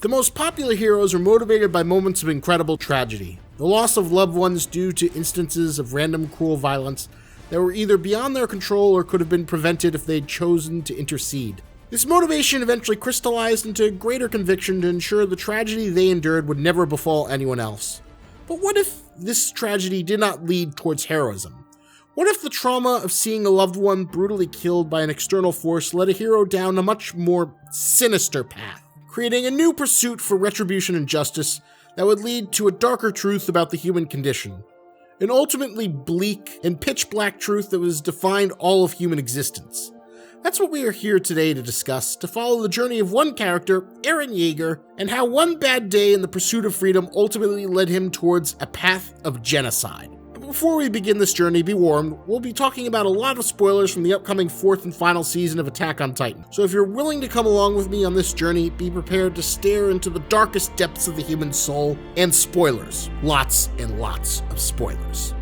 The most popular heroes are motivated by moments of incredible tragedy, the loss of loved ones due to instances of random cruel violence that were either beyond their control or could have been prevented if they'd chosen to intercede. This motivation eventually crystallized into greater conviction to ensure the tragedy they endured would never befall anyone else. But what if this tragedy did not lead towards heroism? What if the trauma of seeing a loved one brutally killed by an external force led a hero down a much more sinister path, creating a new pursuit for retribution and justice that would lead to a darker truth about the human condition? An ultimately bleak and pitch-black truth that was defined all of human existence. That's what we are here today to discuss, to follow the journey of one character, Eren Yeager, and how one bad day in the pursuit of freedom ultimately led him towards a path of genocide. But before we begin this journey, be warned, we'll be talking about a lot of spoilers from the upcoming 4th and final season of Attack on Titan. So if you're willing to come along with me on this journey, be prepared to stare into the darkest depths of the human soul, and spoilers. Lots and lots of spoilers.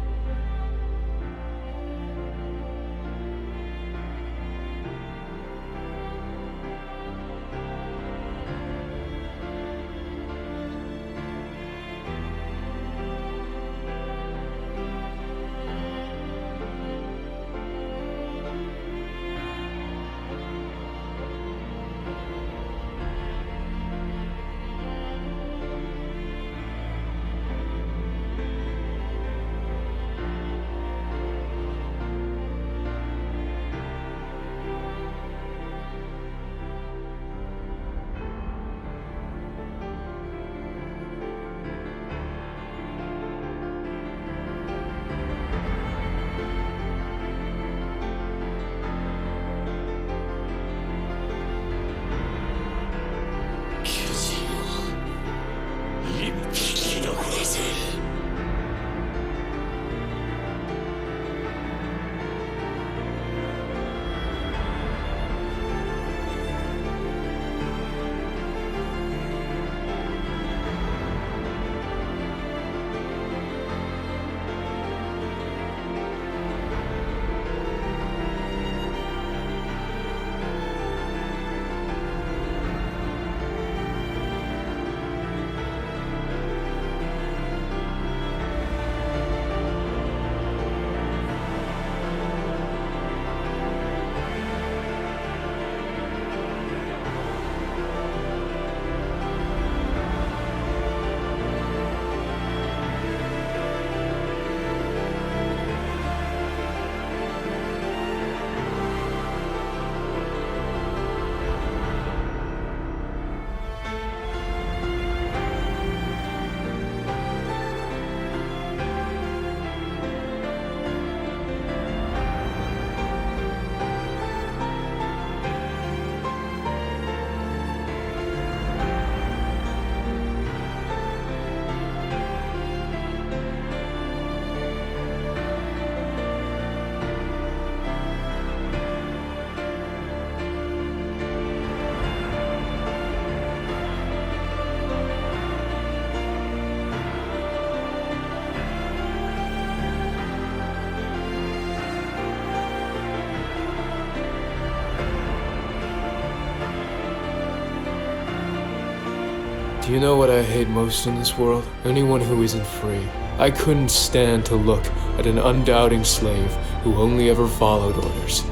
Do you know what I hate most in this world? Anyone who isn't free. I couldn't stand to look at an undoubting slave who only ever followed orders.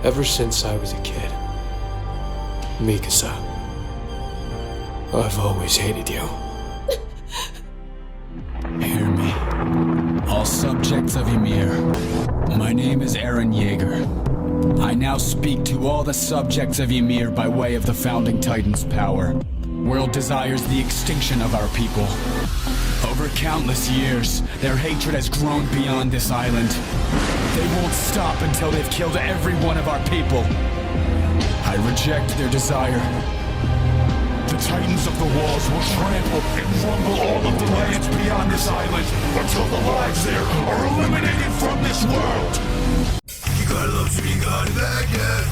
Ever since I was a kid. Mikasa, I've always hated you. Hear me, all subjects of Ymir. My name is Eren Yeager. I now speak to all the subjects of Ymir by way of the Founding Titan's power. World desires the extinction of our people. Over countless years, their hatred has grown beyond this island. They won't stop until they've killed every one of our people. I reject their desire. The Titans of the Walls will trample and rumble all of the lands beyond this island until the lives there are eliminated from this world. You gotta love to be gone back yet.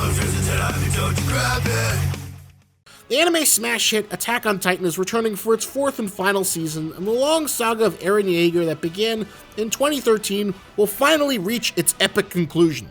Love isn't it, I don't you grab it. The anime smash hit Attack on Titan is returning for its 4th and final season, and the long saga of Eren Yeager that began in 2013 will finally reach its epic conclusion.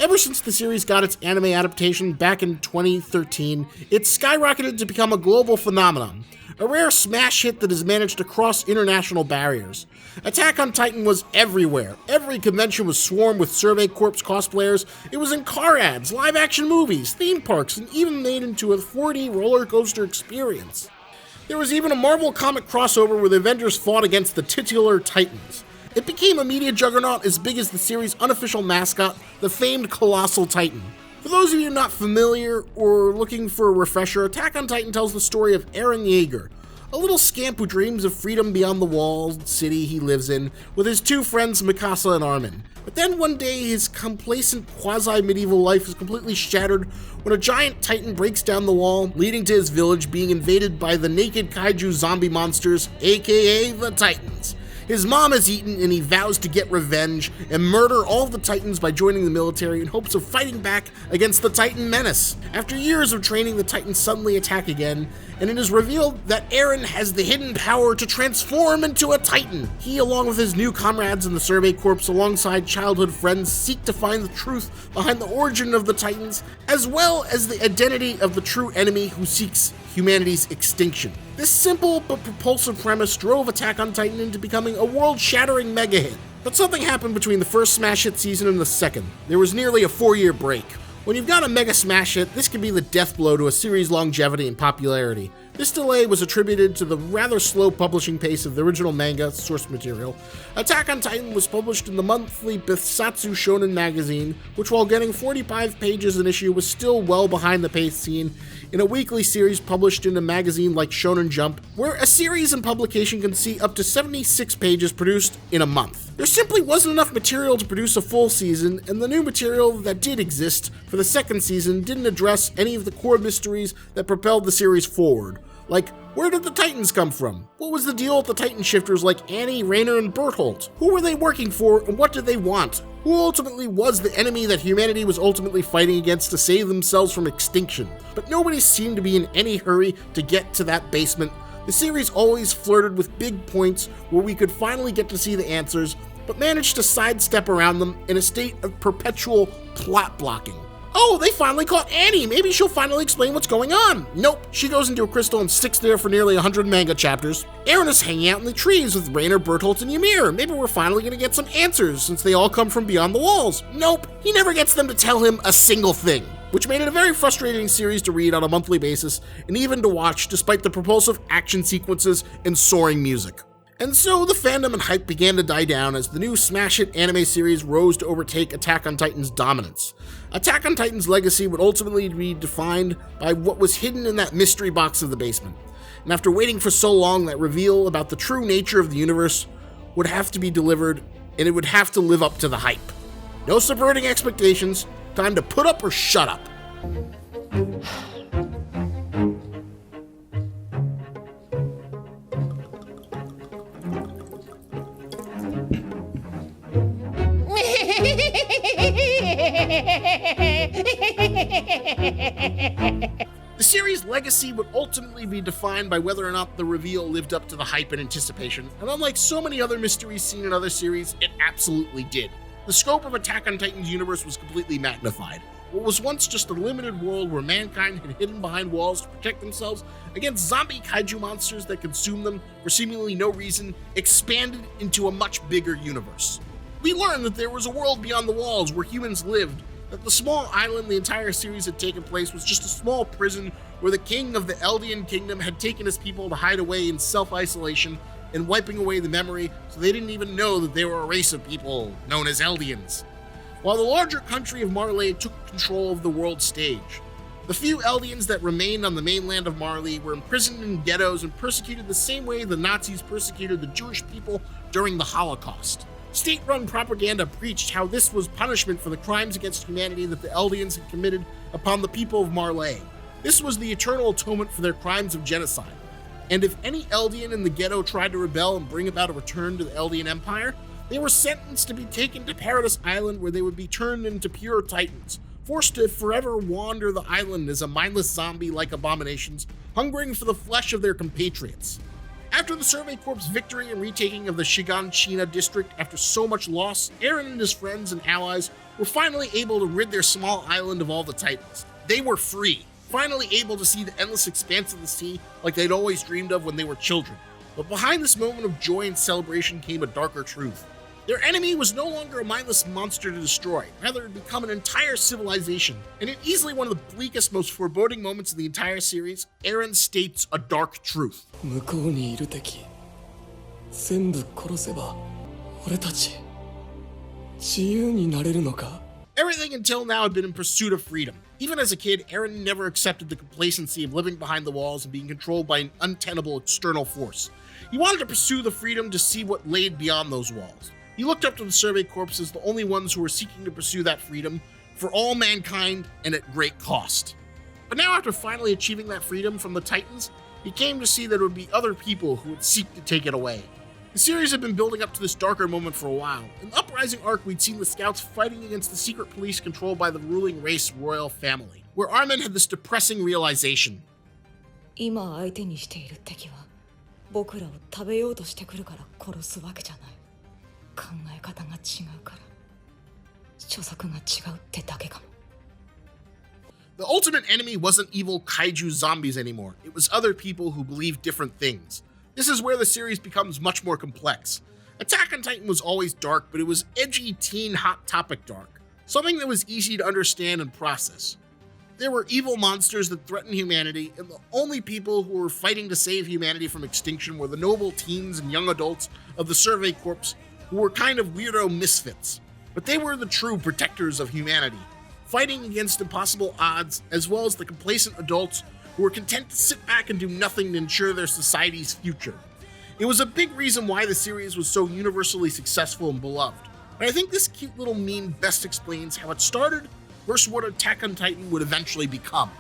Ever since the series got its anime adaptation back in 2013, it's skyrocketed to become a global phenomenon, a rare smash hit that has managed to cross international barriers. Attack on Titan was everywhere. Every convention was swarmed with Survey Corps cosplayers. It was in car ads, live-action movies, theme parks, and even made into a 4D roller coaster experience. There was even a Marvel comic crossover where the Avengers fought against the titular Titans. It became a media juggernaut as big as the series' unofficial mascot, the famed Colossal Titan. For those of you not familiar or looking for a refresher, Attack on Titan tells the story of Eren Yeager, a little scamp who dreams of freedom beyond the walled city he lives in, with his two friends Mikasa and Armin. But then one day his complacent quasi-medieval life is completely shattered when a giant titan breaks down the wall, leading to his village being invaded by the naked kaiju zombie monsters, aka the Titans. His mom is eaten and he vows to get revenge and murder all the Titans by joining the military in hopes of fighting back against the Titan menace. After years of training, the Titans suddenly attack again, and it is revealed that Eren has the hidden power to transform into a Titan. He, along with his new comrades in the Survey Corps alongside childhood friends, seek to find the truth behind the origin of the Titans, as well as the identity of the true enemy who seeks humanity's extinction. This simple but propulsive premise drove Attack on Titan into becoming a world-shattering mega hit. But something happened between the first smash hit season and the second. There was nearly a 4-year break. When you've got a mega smash hit, this can be the death blow to a series' longevity and popularity. This delay was attributed to the rather slow publishing pace of the original manga source material. Attack on Titan was published in the monthly Bisatsu Shonen magazine, which while getting 45 pages an issue was still well behind the pace seen in a weekly series published in a magazine like Shonen Jump, where a series in publication can see up to 76 pages produced in a month. There simply wasn't enough material to produce a full season, and the new material that did exist for the second season didn't address any of the core mysteries that propelled the series forward. Like, where did the Titans come from? What was the deal with the Titan shifters like Annie, Rainer, and Bertholdt? Who were they working for, and what did they want? Who ultimately was the enemy that humanity was ultimately fighting against to save themselves from extinction? But nobody seemed to be in any hurry to get to that basement. The series always flirted with big points where we could finally get to see the answers, but managed to sidestep around them in a state of perpetual plot blocking. Oh, they finally caught Annie. Maybe she'll finally explain what's going on. Nope, she goes into a crystal and sticks there for nearly 100 manga chapters. Eren is hanging out in the trees with Rainer, Bertholdt, and Ymir. Maybe we're finally gonna get some answers since they all come from beyond the walls. Nope, he never gets them to tell him a single thing, which made it a very frustrating series to read on a monthly basis and even to watch despite the propulsive action sequences and soaring music. And so the fandom and hype began to die down as the new smash hit anime series rose to overtake Attack on Titan's dominance. Attack on Titan's legacy would ultimately be defined by what was hidden in that mystery box of the basement. And after waiting for so long, that reveal about the true nature of the universe would have to be delivered, and it would have to live up to the hype. No subverting expectations, time to put up or shut up. The series' legacy would ultimately be defined by whether or not the reveal lived up to the hype and anticipation, and unlike so many other mysteries seen in other series, it absolutely did. The scope of Attack on Titan's universe was completely magnified. What was once just a limited world where mankind had hidden behind walls to protect themselves against zombie kaiju monsters that consumed them for seemingly no reason, expanded into a much bigger universe. We learned that there was a world beyond the walls where humans lived, that the small island the entire series had taken place was just a small prison where the king of the Eldian kingdom had taken his people to hide away in self-isolation and wiping away the memory so they didn't even know that they were a race of people known as Eldians. While the larger country of Marley took control of the world stage, the few Eldians that remained on the mainland of Marley were imprisoned in ghettos and persecuted the same way the Nazis persecuted the Jewish people during the Holocaust. State-run propaganda preached how this was punishment for the crimes against humanity that the Eldians had committed upon the people of Marley. This was the eternal atonement for their crimes of genocide. And if any Eldian in the ghetto tried to rebel and bring about a return to the Eldian Empire, they were sentenced to be taken to Paradis Island where they would be turned into pure Titans, forced to forever wander the island as a mindless zombie-like abominations, hungering for the flesh of their compatriots. After the Survey Corps' victory and retaking of the Shiganshina district after so much loss, Eren and his friends and allies were were finally able to rid their small island of all the Titans. They were free, finally able to see the endless expanse of the sea like they'd always dreamed of when they were children. But behind this moment of joy and celebration came a darker truth. Their enemy was no longer a mindless monster to destroy, rather it had become an entire civilization. And in easily one of the bleakest, most foreboding moments of the entire series, Eren states a dark truth. 向こうにいる敵全部殺せば俺たち自由になれるのか? Everything until now had been in pursuit of freedom. Even as a kid, Eren never accepted the complacency of living behind the walls and being controlled by an untenable external force. He wanted to pursue the freedom to see what laid beyond those walls. He looked up to the Survey Corps as the only ones who were seeking to pursue that freedom for all mankind and at great cost. But now, after finally achieving that freedom from the Titans, he came to see that it would be other people who would seek to take it away. The series had been building up to this darker moment for a while. In the Uprising arc, we'd seen the Scouts fighting against the secret police controlled by the ruling race royal family, where Armin had this depressing realization. 今相手にしている敵は僕らを食べようとしてくるから殺すわけじゃない。考え方が違うから所属が違うってだけかも。The ultimate enemy wasn't evil kaiju zombies anymore. It was other people who believed different things. This is where the series becomes much more complex. Attack on Titan was always dark, but it was edgy teen hot topic dark. Something that was easy to understand and process. There were evil monsters that threatened humanity, and the only people who were fighting to save humanity from extinction were the noble teens and young adults of the Survey Corps, who were kind of weirdo misfits. But they were the true protectors of humanity, fighting against impossible odds, as well as the complacent adults who were content to sit back and do nothing to ensure their society's future. It was a big reason why the series was so universally successful and beloved. But I think this cute little meme best explains how it started versus what Attack on Titan would eventually become.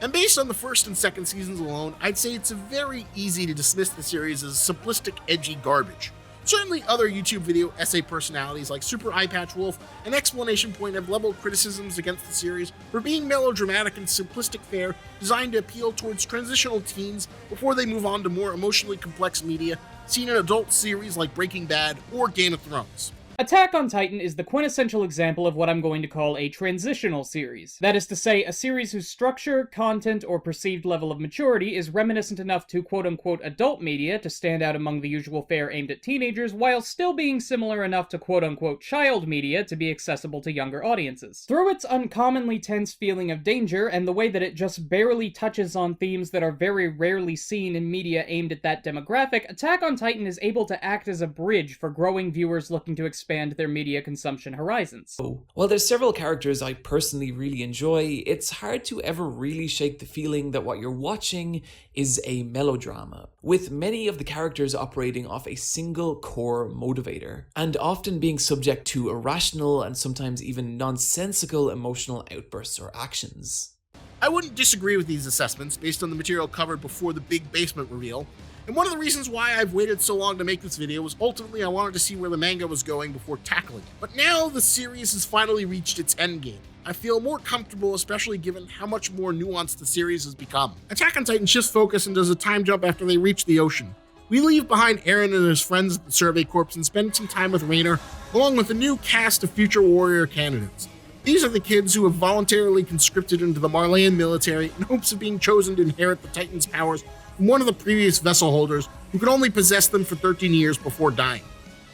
And based on the first and second seasons alone, I'd say it's very easy to dismiss the series as simplistic, edgy garbage. Certainly other YouTube video essay personalities like Super Eyepatch Wolf and Explanation Point have leveled criticisms against the series for being melodramatic and simplistic fare designed to appeal towards transitional teens before they move on to more emotionally complex media seen in adult series like Breaking Bad or Game of Thrones. Attack on Titan is the quintessential example of what I'm going to call a transitional series. That is to say, a series whose structure, content, or perceived level of maturity is reminiscent enough to quote-unquote adult media to stand out among the usual fare aimed at teenagers, while still being similar enough to quote-unquote child media to be accessible to younger audiences. Through its uncommonly tense feeling of danger, and the way that it just barely touches on themes that are very rarely seen in media aimed at that demographic, Attack on Titan is able to act as a bridge for growing viewers looking to expand their media consumption horizons. While there's several characters I personally really enjoy, it's hard to ever really shake the feeling that what you're watching is a melodrama, with many of the characters operating off a single core motivator, and often being subject to irrational and sometimes even nonsensical emotional outbursts or actions. I wouldn't disagree with these assessments based on the material covered before the big basement reveal. And one of the reasons why I've waited so long to make this video was ultimately I wanted to see where the manga was going before tackling it. But now the series has finally reached its endgame. I feel more comfortable, especially given how much more nuanced the series has become. Attack on Titan shifts focus and does a time jump after they reach the ocean. We leave behind Eren and his friends at the Survey Corps and spend some time with Rainer, along with a new cast of future warrior candidates. These are the kids who have voluntarily conscripted into the Marleyan military in hopes of being chosen to inherit the Titan's powers from one of the previous vessel holders who could only possess them for 13 years before dying.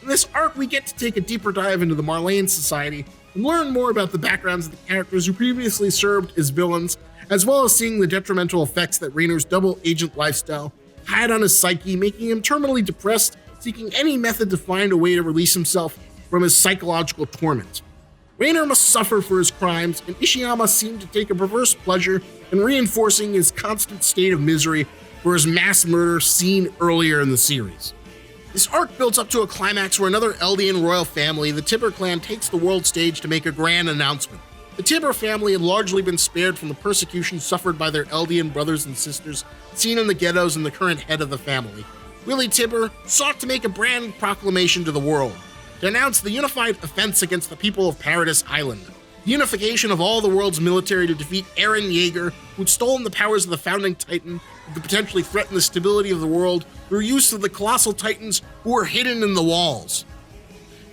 In this arc, we get to take a deeper dive into the Marleyan society and learn more about the backgrounds of the characters who previously served as villains, as well as seeing the detrimental effects that Rainer's double agent lifestyle had on his psyche, making him terminally depressed, seeking any method to find a way to release himself from his psychological torment. Rainer must suffer for his crimes, and Ishiyama seemed to take a perverse pleasure in reinforcing his constant state of misery for his mass murder seen earlier in the series. This arc builds up to a climax where another Eldian royal family, the Tibber clan, takes the world stage to make a grand announcement. The Tibber family had largely been spared from the persecution suffered by their Eldian brothers and sisters seen in the ghettos, and the current head of the family, Willie Tibber, sought to make a brand proclamation to the world, to announce the unified offense against the people of Paradis Island, the unification of all the world's military to defeat Eren Yeager, who'd stolen the powers of the founding Titan and could potentially threaten the stability of the world through use of the colossal Titans who were hidden in the walls.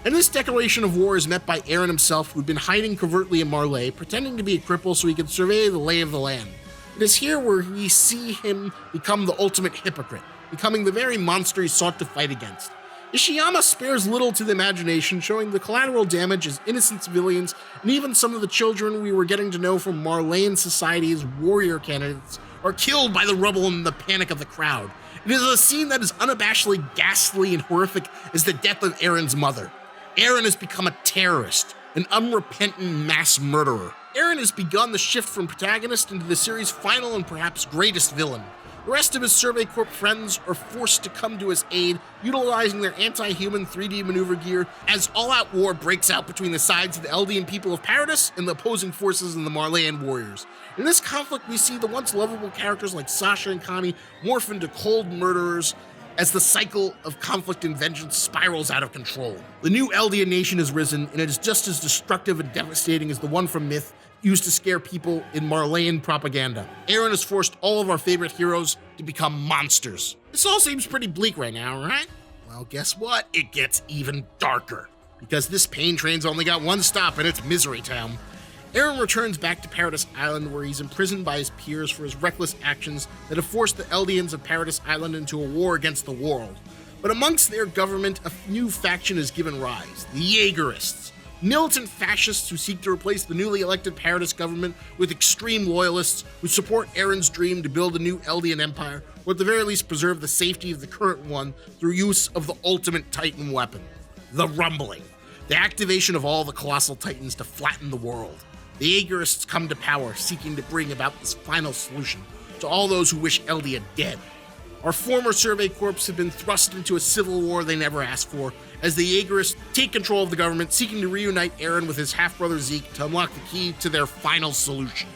And this declaration of war is met by Eren himself, who'd been hiding covertly in Marley, pretending to be a cripple so he could survey the lay of the land. It is here where we see him become the ultimate hypocrite, becoming the very monster he sought to fight against. Ishiyama spares little to the imagination, showing the collateral damage as innocent civilians and even some of the children we were getting to know from Marleyan society as warrior candidates are killed by the rubble and the panic of the crowd. It is a scene that is unabashedly ghastly and horrific as the death of Eren's mother. Eren has become a terrorist, an unrepentant mass murderer. Eren has begun the shift from protagonist into the series' final and perhaps greatest villain. The rest of his Survey Corp friends are forced to come to his aid, utilizing their anti-human 3D maneuver gear as all-out war breaks out between the sides of the Eldian people of Paradis and the opposing forces in the Marleyan warriors. In this conflict, we see the once lovable characters like Sasha and Connie morph into cold murderers as the cycle of conflict and vengeance spirals out of control. The new Eldian nation has risen, and it is just as destructive and devastating as the one from myth, used to scare people in Marleyan propaganda. Eren has forced all of our favorite heroes to become monsters. This all seems pretty bleak right now, right? Well, guess what? It gets even darker. Because this pain train's only got one stop, and it's Misery Town. Eren returns back to Paradis Island, where he's imprisoned by his peers for his reckless actions that have forced the Eldians of Paradis Island into a war against the world. But amongst their government, a new faction has given rise, the Yeagerists. Militant fascists who seek to replace the newly elected Paradis government with extreme loyalists who support Eren's dream to build a new Eldian empire, or at the very least preserve the safety of the current one through use of the ultimate Titan weapon, the Rumbling, the activation of all the colossal Titans to flatten the world. The Yeagerists come to power, seeking to bring about this final solution to all those who wish Eldia dead. Our former Survey Corps have been thrust into a civil war they never asked for, as the Yeagerists take control of the government, seeking to reunite Eren with his half-brother Zeke to unlock the key to their final solution.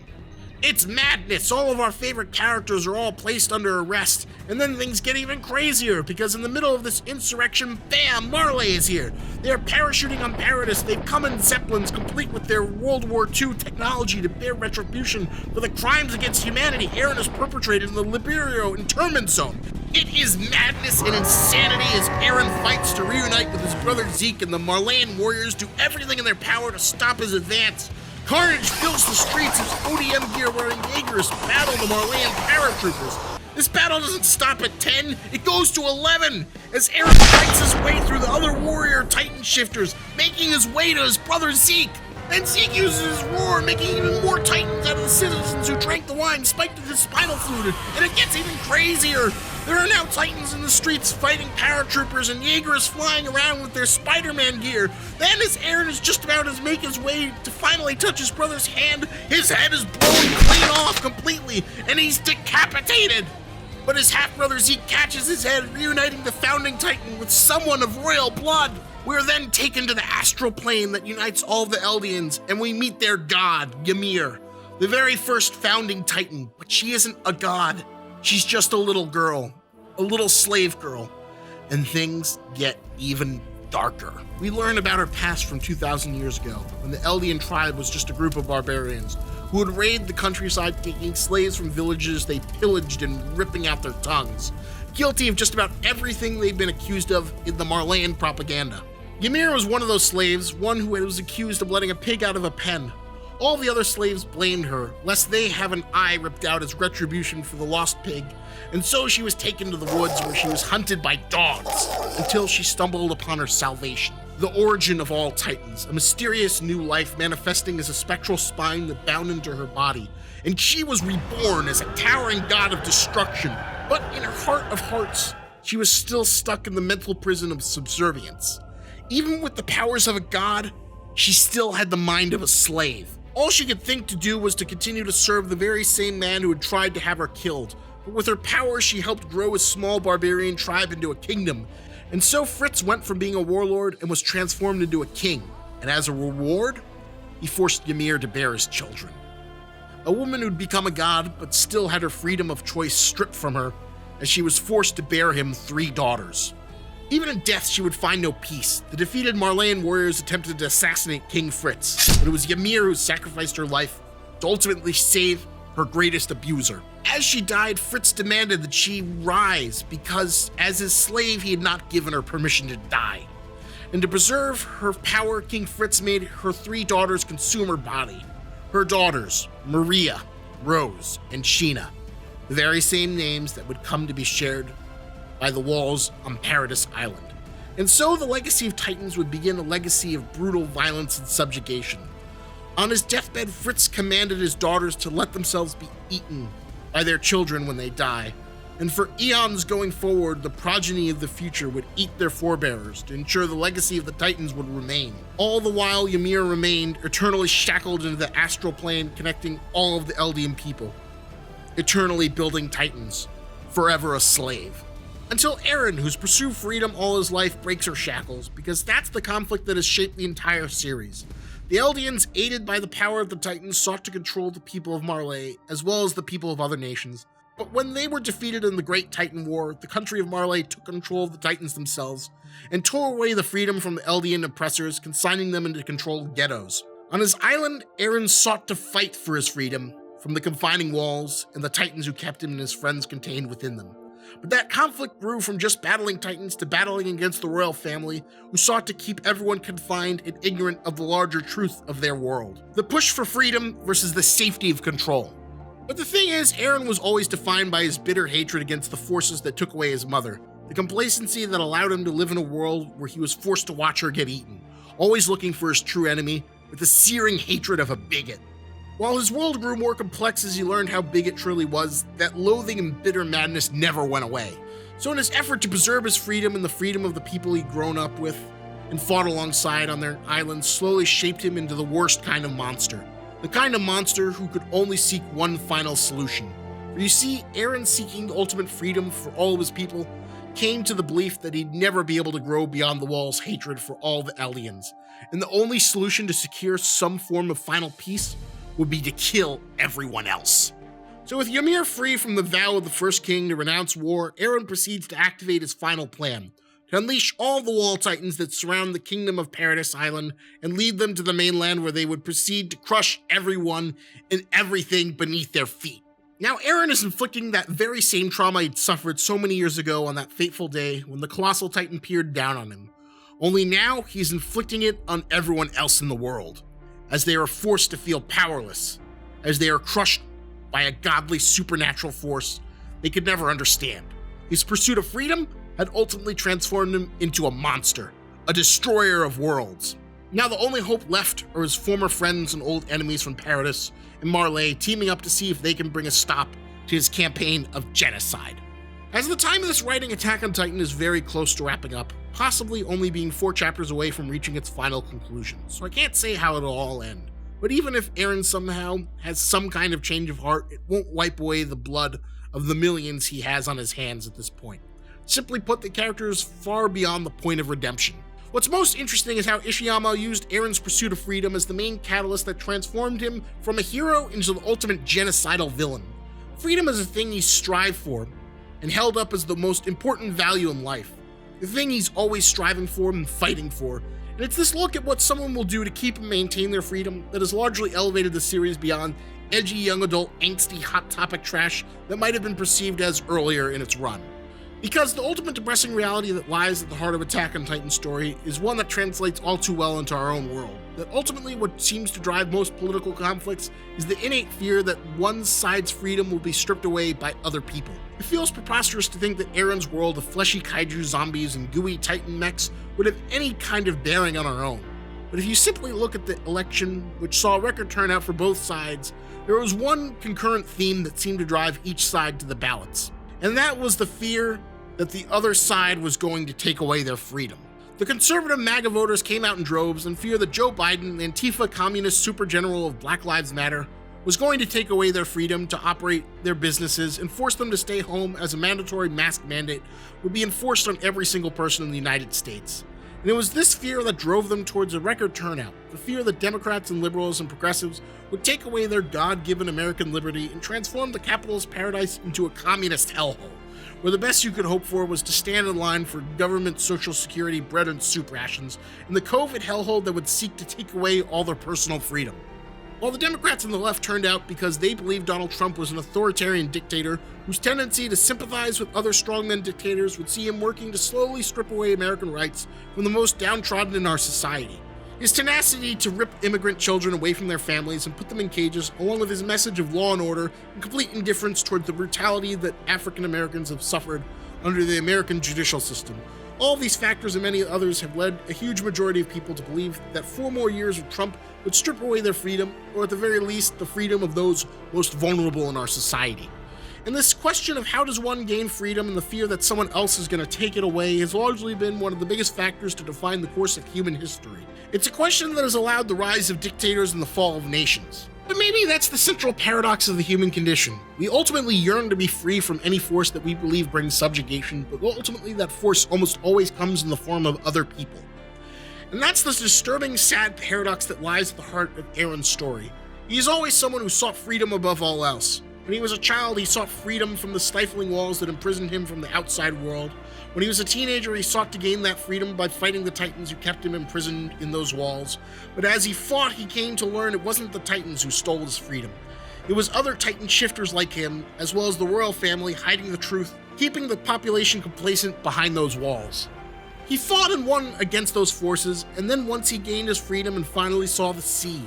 It's madness! All of our favorite characters are all placed under arrest, and then things get even crazier, because in the middle of this insurrection, bam, Marley is here! They're parachuting on Paradis, they've come in Zeppelins, complete with their World War II technology to bear retribution for the crimes against humanity Eren has perpetrated in the Liberio internment zone. It is madness and insanity as Eren fights to reunite with his brother Zeke, and the Marleyan warriors do everything in their power to stop his advance. Carnage fills the streets as ODM gear wearing Yeagers battle the Marleyan paratroopers. This battle doesn't stop at 10, it goes to 11 as Eren fights his way through the other warrior Titan shifters, making his way to his brother Zeke. Then Zeke uses his roar, making even more Titans out of the citizens who drank the wine spiked with his spinal fluid, and it gets even crazier. There are now Titans in the streets fighting paratroopers, and Yeager is flying around with their Spider-Man gear. Then as Eren is just about to make his way to finally touch his brother's hand, his head is blown clean off completely, and he's decapitated. But his half-brother Zeke catches his head, reuniting the founding Titan with someone of royal blood. We are then taken to the astral plane that unites all the Eldians, and we meet their god, Ymir, the very first founding Titan. But she isn't a god. She's just a little girl, a little slave girl, and things get even darker. We learn about her past from 2,000 years ago, when the Eldian tribe was just a group of barbarians who would raid the countryside, taking slaves from villages they pillaged and ripping out their tongues, guilty of just about everything they've been accused of in the Marleyan propaganda. Ymir was one of those slaves, one who was accused of letting a pig out of a pen. All the other slaves blamed her, lest they have an eye ripped out as retribution for the lost pig, and so she was taken to the woods where she was hunted by dogs, until she stumbled upon her salvation. The origin of all Titans, a mysterious new life manifesting as a spectral spine that bound into her body, and she was reborn as a towering god of destruction, but in her heart of hearts, she was still stuck in the mental prison of subservience. Even with the powers of a god, she still had the mind of a slave. All she could think to do was to continue to serve the very same man who had tried to have her killed. But with her power, she helped grow a small barbarian tribe into a kingdom. And so Fritz went from being a warlord and was transformed into a king. And as a reward, he forced Ymir to bear his children. A woman who'd become a god, but still had her freedom of choice stripped from her, as she was forced to bear him 3 daughters. Even in death, she would find no peace. The defeated Marleyan warriors attempted to assassinate King Fritz, but it was Ymir who sacrificed her life to ultimately save her greatest abuser. As she died, Fritz demanded that she rise because, as his slave, he had not given her permission to die. And to preserve her power, King Fritz made her 3 daughters consume her body. Her daughters, Maria, Rose, and Sheena, the very same names that would come to be shared by the walls on Paradis Island. And so the legacy of Titans would begin a legacy of brutal violence and subjugation. On his deathbed, Fritz commanded his daughters to let themselves be eaten by their children when they die. And for eons going forward, the progeny of the future would eat their forebears to ensure the legacy of the Titans would remain. All the while, Ymir remained eternally shackled into the astral plane connecting all of the Eldian people, eternally building Titans, forever a slave. Until Eren, who's pursued freedom all his life, breaks her shackles, because that's the conflict that has shaped the entire series. The Eldians, aided by the power of the Titans, sought to control the people of Marley, as well as the people of other nations. But when they were defeated in the Great Titan War, the country of Marley took control of the Titans themselves, and tore away the freedom from the Eldian oppressors, consigning them into controlled ghettos. On his island, Eren sought to fight for his freedom from the confining walls and the Titans who kept him and his friends contained within them. But that conflict grew from just battling Titans to battling against the royal family, who sought to keep everyone confined and ignorant of the larger truth of their world. The push for freedom versus the safety of control. But the thing is, Eren was always defined by his bitter hatred against the forces that took away his mother, the complacency that allowed him to live in a world where he was forced to watch her get eaten, always looking for his true enemy, with the searing hatred of a bigot. While his world grew more complex as he learned how big it truly was, that loathing and bitter madness never went away. So in his effort to preserve his freedom and the freedom of the people he'd grown up with and fought alongside on their island slowly shaped him into the worst kind of monster. The kind of monster who could only seek one final solution. For you see, Eren, seeking the ultimate freedom for all of his people, came to the belief that he'd never be able to grow beyond the wall's hatred for all the Eldians, and the only solution to secure some form of final peace would be to kill everyone else. So with Ymir free from the vow of the First King to renounce war, Eren proceeds to activate his final plan, to unleash all the wall titans that surround the kingdom of Paradis Island and lead them to the mainland, where they would proceed to crush everyone and everything beneath their feet. Now Eren is inflicting that very same trauma he'd suffered so many years ago on that fateful day when the colossal titan peered down on him. Only now he's inflicting it on everyone else in the world, as they are forced to feel powerless, as they are crushed by a godly supernatural force they could never understand. His pursuit of freedom had ultimately transformed him into a monster, a destroyer of worlds. Now the only hope left are his former friends and old enemies from Paradis and Marley teaming up to see if they can bring a stop to his campaign of genocide. As of the time of this writing, Attack on Titan is very close to wrapping up, possibly only being 4 chapters away from reaching its final conclusion, so I can't say how it'll all end. But even if Eren somehow has some kind of change of heart, it won't wipe away the blood of the millions he has on his hands at this point. Simply put, the character is far beyond the point of redemption. What's most interesting is how Ishiyama used Eren's pursuit of freedom as the main catalyst that transformed him from a hero into the ultimate genocidal villain. Freedom is a thing he strived for and held up as the most important value in life, the thing he's always striving for and fighting for. And it's this look at what someone will do to keep and maintain their freedom that has largely elevated the series beyond edgy young adult angsty hot topic trash that might have been perceived as earlier in its run. Because the ultimate depressing reality that lies at the heart of Attack on Titan's story is one that translates all too well into our own world. That ultimately what seems to drive most political conflicts is the innate fear that one side's freedom will be stripped away by other people. It feels preposterous to think that Eren's world of fleshy kaiju zombies and gooey titan mechs would have any kind of bearing on our own. But if you simply look at the election, which saw a record turnout for both sides, there was one concurrent theme that seemed to drive each side to the ballots. And that was the fear that the other side was going to take away their freedom. The conservative MAGA voters came out in droves in fear that Joe Biden, the Antifa communist super general of Black Lives Matter, was going to take away their freedom to operate their businesses and force them to stay home, as a mandatory mask mandate would be enforced on every single person in the United States. And it was this fear that drove them towards a record turnout, the fear that Democrats and liberals and progressives would take away their God-given American liberty and transform the capitalist paradise into a communist hellhole, where the best you could hope for was to stand in line for government social security, bread and soup rations, and the COVID hellhole that would seek to take away all their personal freedom. While the Democrats and the left turned out because they believed Donald Trump was an authoritarian dictator whose tendency to sympathize with other strongman dictators would see him working to slowly strip away American rights from the most downtrodden in our society. His tenacity to rip immigrant children away from their families and put them in cages, along with his message of law and order and complete indifference toward the brutality that African Americans have suffered under the American judicial system. All these factors and many others have led a huge majority of people to believe that 4 more years of Trump would strip away their freedom, or at the very least, the freedom of those most vulnerable in our society. And this question of how does one gain freedom and the fear that someone else is going to take it away has largely been one of the biggest factors to define the course of human history. It's a question that has allowed the rise of dictators and the fall of nations. But maybe that's the central paradox of the human condition. We ultimately yearn to be free from any force that we believe brings subjugation, but ultimately that force almost always comes in the form of other people. And that's the disturbing, sad paradox that lies at the heart of Eren's story. He is always someone who sought freedom above all else. When he was a child, he sought freedom from the stifling walls that imprisoned him from the outside world. When he was a teenager, he sought to gain that freedom by fighting the Titans who kept him imprisoned in those walls. But as he fought, he came to learn it wasn't the Titans who stole his freedom. It was other Titan shifters like him, as well as the royal family, hiding the truth, keeping the population complacent behind those walls. He fought and won against those forces, and then once he gained his freedom and finally saw the sea,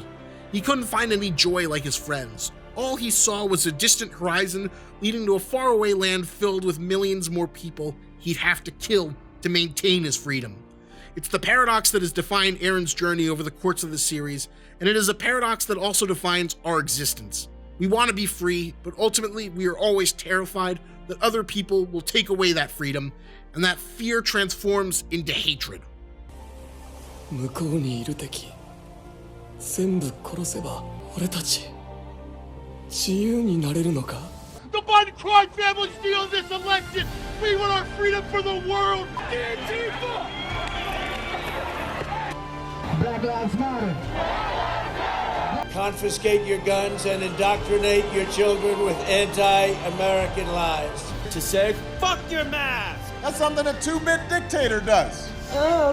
he couldn't find any joy like his friends. All he saw was a distant horizon leading to a faraway land filled with millions more people he'd have to kill to maintain his freedom. It's the paradox that has defined Eren's journey over the course of the series, and it is a paradox that also defines our existence. We want to be free, but ultimately we are always terrified that other people will take away that freedom, and that fear transforms into hatred. 向こうにいる敵全部殺せば俺たち自由になれるのか The Biden crime family steals this election! We want our freedom for the world! Antifa! Black Lives Matter. Confiscate your guns and indoctrinate your children with anti-American lies. To say, fuck your mask! That's something a 2-bit dictator does.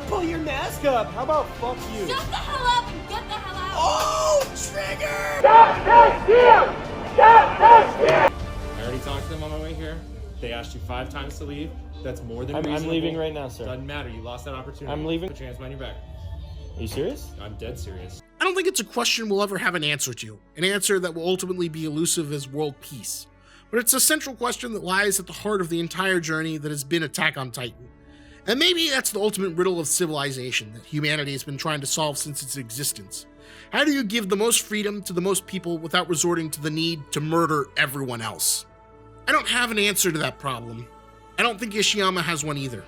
Pull your mask up! How about fuck you? Shut the hell up and get the hell out! Oh, trigger! Stop this deal! Stop this deal! I already talked to them on my way here. They asked you 5 times to leave. That's more than reasonable. I'm leaving right now, sir. Doesn't matter. You lost that opportunity. I'm leaving. Put your hands behind your back. Are you serious? I'm dead serious. I don't think it's a question we'll ever have an answer to, an answer that will ultimately be elusive as world peace. But it's a central question that lies at the heart of the entire journey that has been Attack on Titan. And maybe that's the ultimate riddle of civilization that humanity has been trying to solve since its existence. How do you give the most freedom to the most people without resorting to the need to murder everyone else? I don't have an answer to that problem. I don't think Ishiyama has one either.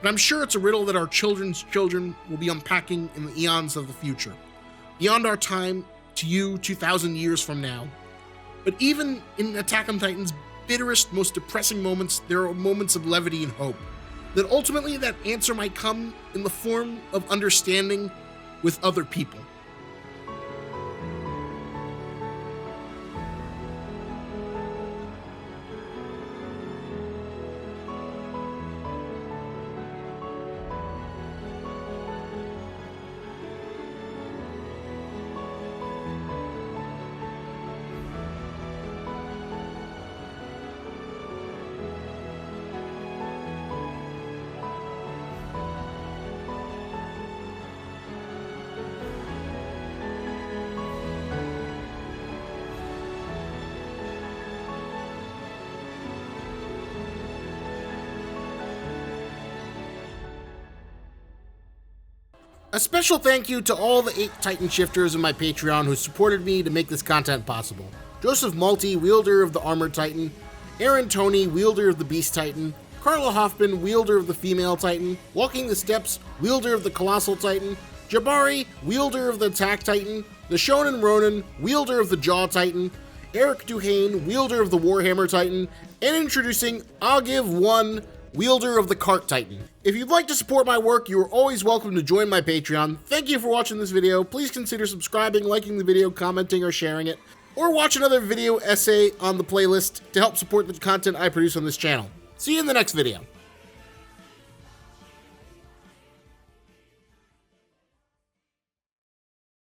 But I'm sure it's a riddle that our children's children will be unpacking in the eons of the future. Beyond our time, to you 2,000 years from now. But even in Attack on Titan's bitterest, most depressing moments, there are moments of levity and hope. That ultimately that answer might come in the form of understanding with other people. A special thank you to all the 8 Titan shifters in my Patreon who supported me to make this content possible. Joseph Malty, wielder of the Armored Titan, Aaron Toney, wielder of the Beast Titan, Carla Hoffman, wielder of the Female Titan, Walking the Steps, wielder of the Colossal Titan, Jabari, wielder of the Attack Titan, the Shonen Ronin, wielder of the Jaw Titan, Eric Duhane, wielder of the Warhammer Titan, and introducing Agiv1, wielder of the Cart Titan. If you'd like to support my work, you are always welcome to join my Patreon. Thank you for watching this video. Please consider subscribing, liking the video, commenting, or sharing it, or watch another video essay on the playlist to help support the content I produce on this channel. See you in the next video.